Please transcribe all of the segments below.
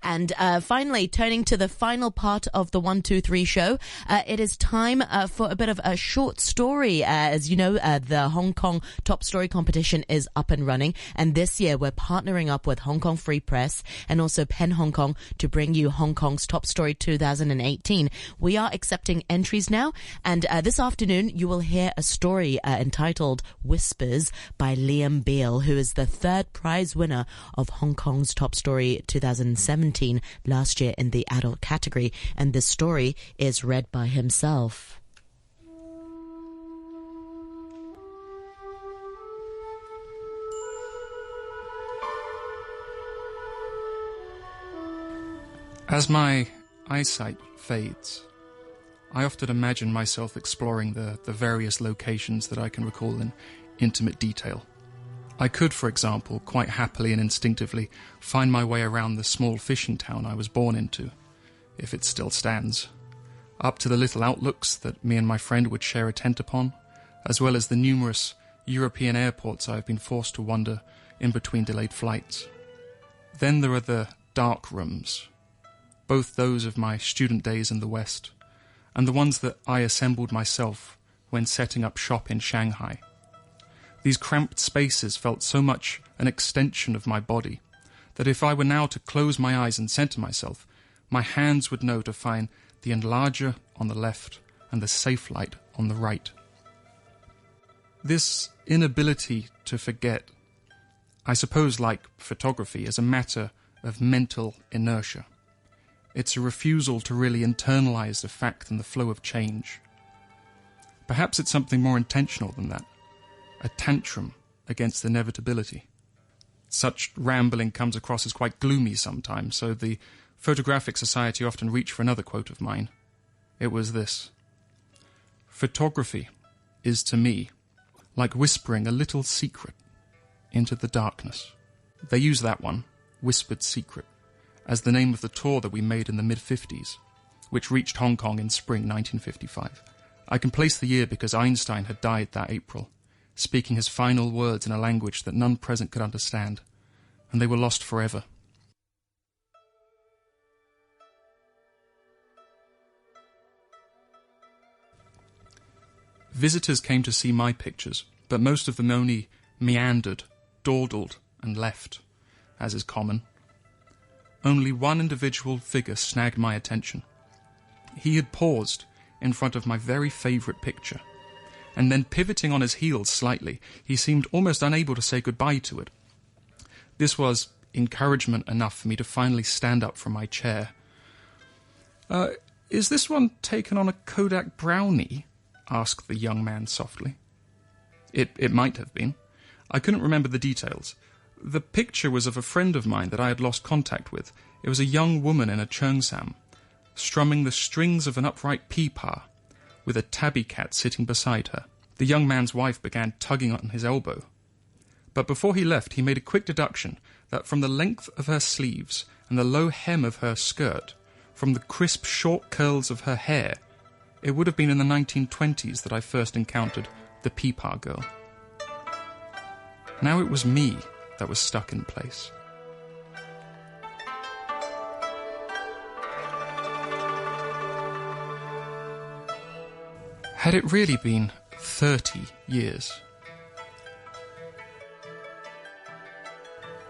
And finally, turning to the final part of the 123 show, it is time for a bit of a short story. As you know, the Hong Kong Top Story competition is up and running. And this year, we're partnering up with Hong Kong Free Press and also Pen Hong Kong to bring you Hong Kong's Top Story 2018. We are accepting entries now. And this afternoon, you will hear a story entitled Whispers by Liam Beale, who is the third prize winner of Hong Kong's Top Story 2017 last year in the adult category. And this story is read by himself. As my eyesight fades, I often imagine myself exploring the various locations that I can recall in intimate detail. I could, for example, quite happily and instinctively find my way around the small fishing town I was born into, if it still stands, up to the little outlooks that me and my friend would share a tent upon, as well as the numerous European airports I have been forced to wander in between delayed flights. Then there are the dark rooms, both those of my student days in the West, and the ones that I assembled myself when setting up shop in Shanghai. These cramped spaces felt so much an extension of my body that if I were now to close my eyes and center myself, my hands would know to find the enlarger on the left and the safe light on the right. This inability to forget, I suppose, like photography, is a matter of mental inertia. It's a refusal to really internalize the fact and the flow of change. Perhaps it's something more intentional than that, a tantrum against inevitability. Such rambling comes across as quite gloomy sometimes, so the Photographic Society often reach for another quote of mine. It was this: "Photography is to me like whispering a little secret into the darkness." They use that one, Whispered Secret, as the name of the tour that we made in the mid-50s, which reached Hong Kong in spring 1955. I can place the year because Einstein had died that April, speaking his final words in a language that none present could understand, and they were lost forever. Visitors came to see my pictures, but most of them only meandered, dawdled, and left, as is common. Only one individual figure snagged my attention. He had paused in front of my very favourite picture, and then pivoting on his heels slightly, he seemed almost unable to say goodbye to it. This was encouragement enough for me to finally stand up from my chair. "Is this one taken on a Kodak Brownie?" asked the young man softly. It might have been. I couldn't remember the details. The picture was of a friend of mine that I had lost contact with. It was a young woman in a cheongsam, strumming the strings of an upright pipa, with a tabby cat sitting beside her. The young man's wife began tugging on his elbow. But before he left, he made a quick deduction that from the length of her sleeves and the low hem of her skirt, from the crisp short curls of her hair, it would have been in the 1920s that I first encountered the Peepah girl. Now it was me that was stuck in place. Had it really been 30 years?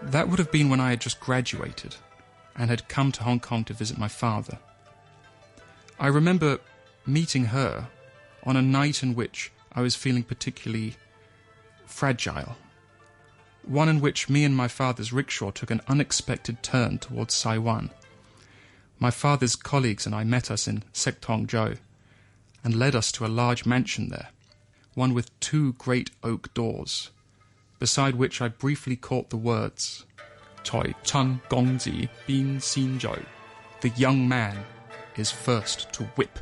That would have been when I had just graduated and had come to Hong Kong to visit my father. I remember meeting her on a night in which I was feeling particularly fragile, one in which me and my father's rickshaw took an unexpected turn towards Saiwan. My father's colleagues and I met us in Sek Tong Zhou and led us to a large mansion there, one with 2 great oak doors, beside which I briefly caught the words, "Choi Chan Gongzi Bin Xin Zhou." The young man is first to whip.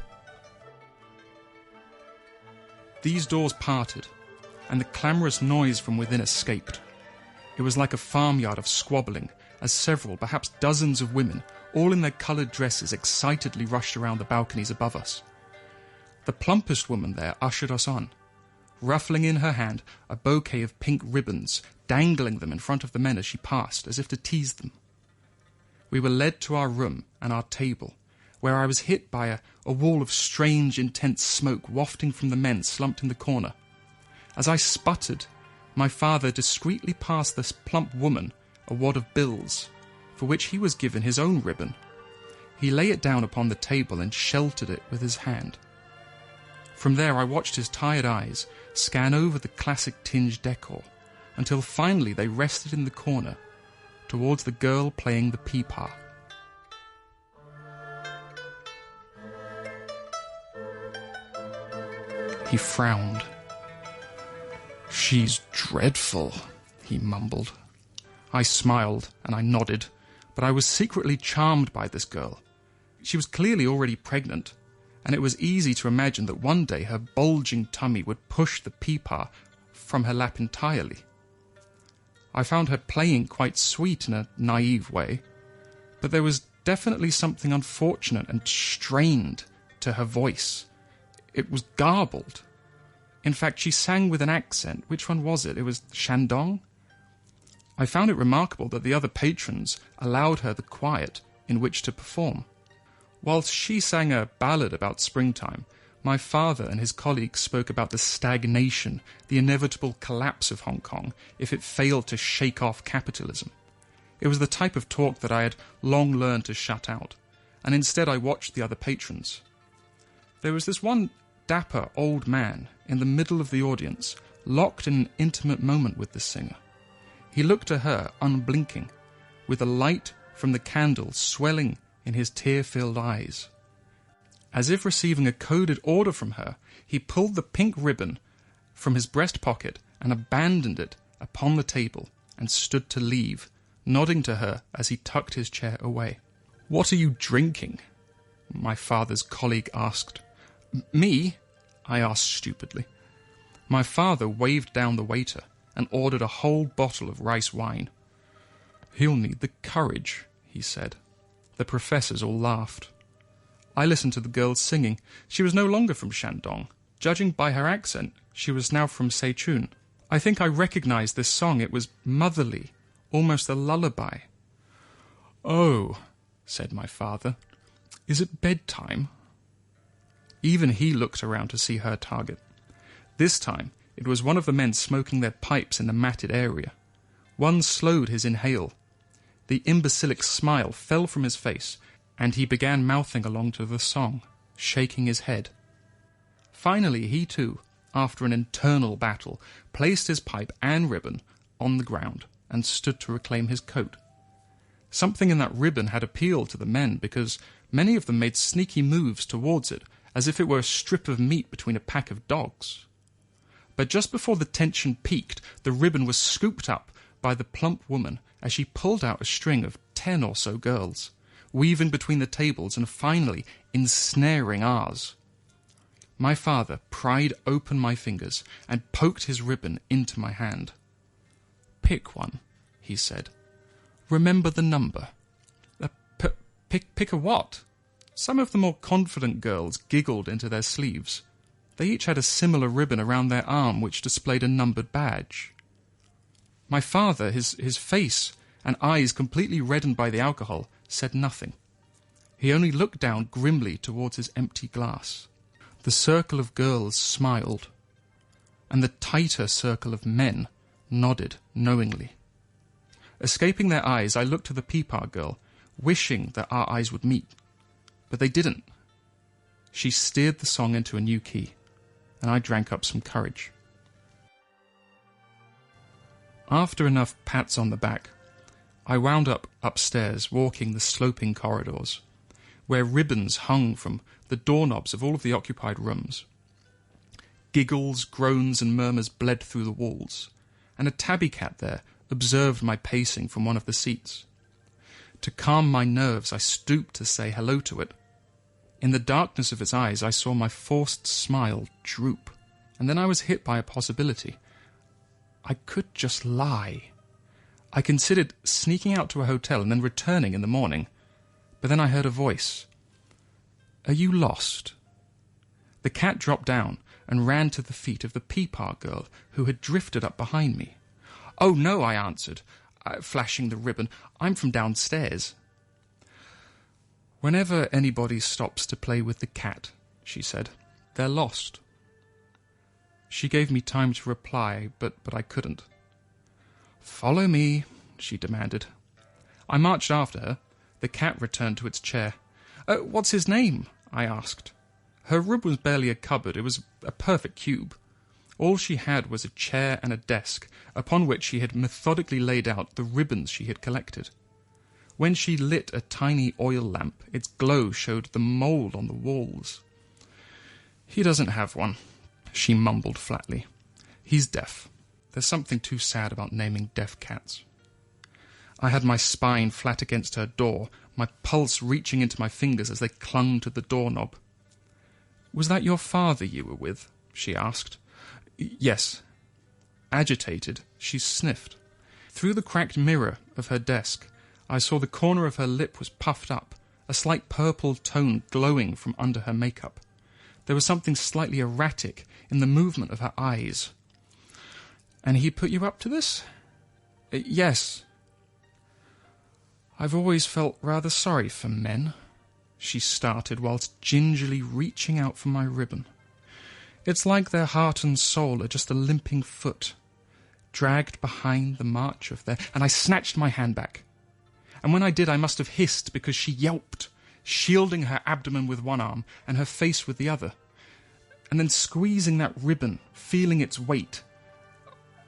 These doors parted, and the clamorous noise from within escaped. It was like a farmyard of squabbling, as several, perhaps dozens of women, all in their coloured dresses, excitedly rushed around the balconies above us. The plumpest woman there ushered us on, ruffling in her hand a bouquet of pink ribbons, dangling them in front of the men as she passed, as if to tease them. We were led to our room and our table, where I was hit by a wall of strange, intense smoke wafting from the men slumped in the corner. As I sputtered, my father discreetly passed this plump woman a wad of bills, for which he was given his own ribbon. He lay it down upon the table and sheltered it with his hand. From there I watched his tired eyes scan over the classic tinged decor, until finally they rested in the corner, towards the girl playing the pipa. He frowned. "She's dreadful," he mumbled. I smiled and I nodded, but I was secretly charmed by this girl. She was clearly already pregnant, and it was easy to imagine that one day her bulging tummy would push the pipa from her lap entirely. I found her playing quite sweet in a naive way, but there was definitely something unfortunate and strained to her voice. It was garbled. In fact, she sang with an accent. Which one was it? It was Shandong? I found it remarkable that the other patrons allowed her the quiet in which to perform. Whilst she sang a ballad about springtime, my father and his colleagues spoke about the stagnation, the inevitable collapse of Hong Kong if it failed to shake off capitalism. It was the type of talk that I had long learned to shut out, and instead I watched the other patrons. There was this one dapper old man in the middle of the audience, locked in an intimate moment with the singer. He looked at her unblinking, with the light from the candle swelling in his tear-filled eyes. As if receiving a coded order from her, he pulled the pink ribbon from his breast pocket and abandoned it upon the table and stood to leave, nodding to her as he tucked his chair away. "What are you drinking?" my father's colleague asked. "Me?" I asked stupidly. My father waved down the waiter and ordered a whole bottle of rice wine. "He'll need the courage," he said. The professors all laughed. I listened to the girl singing. She was no longer from Shandong. Judging by her accent, she was now from Seichun. I think I recognized this song. It was motherly, almost a lullaby. "Oh," said my father, "is it bedtime?" Even he looked around to see her target. This time, it was one of the men smoking their pipes in the matted area. One slowed his inhale. The imbecilic smile fell from his face, and he began mouthing along to the song, shaking his head. Finally, he too, after an internal battle, placed his pipe and ribbon on the ground and stood to reclaim his coat. Something in that ribbon had appealed to the men because many of them made sneaky moves towards it, as if it were a strip of meat between a pack of dogs. But just before the tension peaked, the ribbon was scooped up by the plump woman as she pulled out a string of 10 or so girls, weaving between the tables and finally ensnaring ours. My father pried open my fingers and poked his ribbon into my hand. "Pick one," he said. "Remember the number." Pick a what?" Some of the more confident girls giggled into their sleeves. They each had a similar ribbon around their arm which displayed a numbered badge. My father, his face and eyes completely reddened by the alcohol, said nothing. He only looked down grimly towards his empty glass. The circle of girls smiled, and the tighter circle of men nodded knowingly. Escaping their eyes, I looked to the peepar girl, wishing that our eyes would meet. But they didn't. She steered the song into a new key, and I drank up some courage. After enough pats on the back, I wound up upstairs, walking the sloping corridors, where ribbons hung from the doorknobs of all of the occupied rooms. Giggles, groans, and murmurs bled through the walls, and a tabby cat there observed my pacing from one of the seats. To calm my nerves, I stooped to say hello to it. In the darkness of its eyes, I saw my forced smile droop, and then I was hit by a possibility. I could just lie. I considered sneaking out to a hotel and then returning in the morning, but then I heard a voice. "Are you lost?" The cat dropped down and ran to the feet of the peepar girl who had drifted up behind me. "Oh no," I answered, flashing the ribbon. "I'm from downstairs." "Whenever anybody stops to play with the cat," she said, "they're lost." She gave me time to reply, but I couldn't. "Follow me," she demanded. I marched after her. The cat returned to its chair. "What's his name?" I asked. Her room was barely a cupboard. It was a perfect cube. All she had was a chair and a desk, upon which she had methodically laid out the ribbons she had collected. When she lit a tiny oil lamp, its glow showed the mould on the walls. "He doesn't have one," she mumbled flatly. "He's deaf. There's something too sad about naming deaf cats." I had my spine flat against her door, my pulse reaching into my fingers as they clung to the doorknob. "Was that your father you were with?" she asked. "Yes." Agitated, she sniffed. Through the cracked mirror of her desk, I saw the corner of her lip was puffed up, a slight purple tone glowing from under her makeup. There was something slightly erratic in the movement of her eyes. "And he put you up to this?" "Yes." "I've always felt rather sorry for men," she started whilst gingerly reaching out for my ribbon. "It's like their heart and soul are just a limping foot, dragged behind the march of their—" And I snatched my hand back. And when I did, I must have hissed because she yelped, shielding her abdomen with one arm and her face with the other. And then squeezing that ribbon, feeling its weight,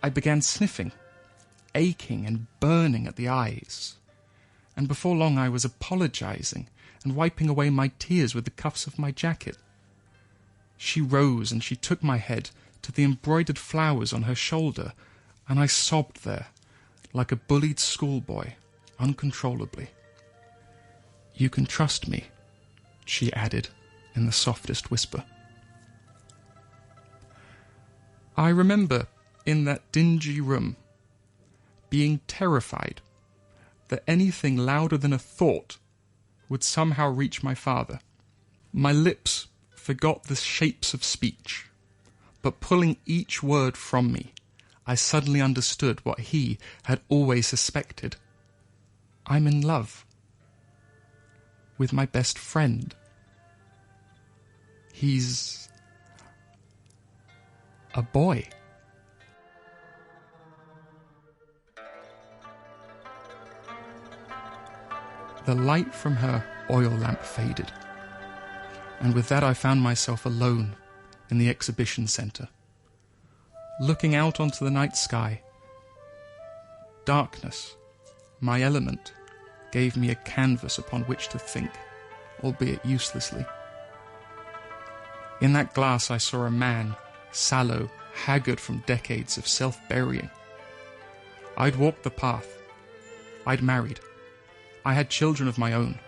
I began sniffing, aching and burning at the eyes. And before long I was apologizing and wiping away my tears with the cuffs of my jacket. She rose and she took my head to the embroidered flowers on her shoulder, and I sobbed there, like a bullied schoolboy, uncontrollably. "You can trust me," she added in the softest whisper. I remember, in that dingy room, being terrified that anything louder than a thought would somehow reach my father. My lips forgot the shapes of speech, but pulling each word from me, I suddenly understood what he had always suspected. I'm in love with my best friend. He's a boy. The light from her oil lamp faded, and with that I found myself alone in the exhibition centre, looking out onto the night sky. Darkness, my element, gave me a canvas upon which to think, albeit uselessly. In that glass I saw a man, sallow, haggard from decades of self-burying. I'd walked the path. I'd married. I had children of my own,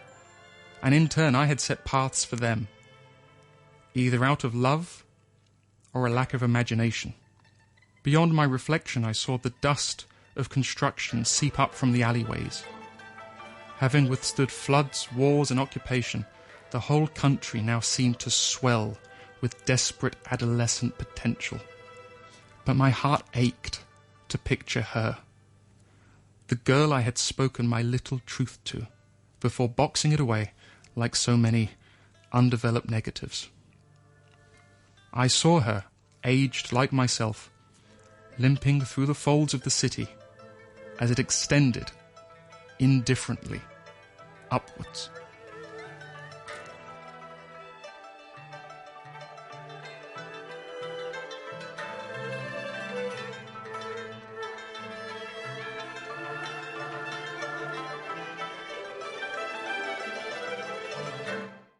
and in turn I had set paths for them, either out of love or a lack of imagination. Beyond my reflection I saw the dust of construction seep up from the alleyways. Having withstood floods, wars and occupation, the whole country now seemed to swell with desperate adolescent potential. But my heart ached to picture her, the girl I had spoken my little truth to, before boxing it away like so many undeveloped negatives. I saw her, aged like myself, limping through the folds of the city as it extended, indifferently, upwards.